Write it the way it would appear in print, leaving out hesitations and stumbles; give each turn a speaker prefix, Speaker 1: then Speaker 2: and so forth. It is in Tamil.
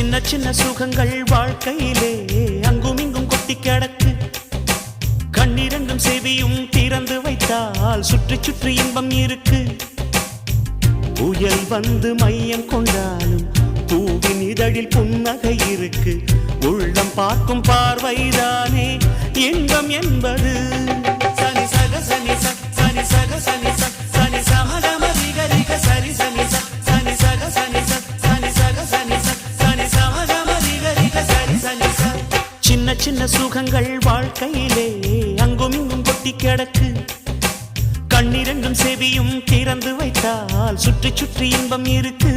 Speaker 1: சின்ன சின்ன சுகங்கள் வாழ்க்கையிலே அங்கும் இங்கும் கொட்டி கிடக்கு. கண்ணிரண்டும் செவியும் திறந்து வைத்தால் சுற்றி சுற்றி இன்பம் இருக்கு. புயல் வந்து மையம் கொண்டாலும் பூவின் இதழில் புன்னகை இருக்கு. உள்ளம் பார்க்கும் பார்வைதானே இன்பம் என்பது. சனி சக சனி சனி சக சனி சனி சமகம ரிக சரி சனி சனி சக சனி சனி சக சனி சனி சமகம ரிக சரி சனி. சின்ன சின்ன சுகங்கள் வாழ்க்கையிலே அங்கும் இங்கும் கொட்டி கிடக்கு. கண்ணிரண்டும் செவியும் திறந்து வைத்தால் சுற்றி சுற்றி இன்பம் இருக்கு.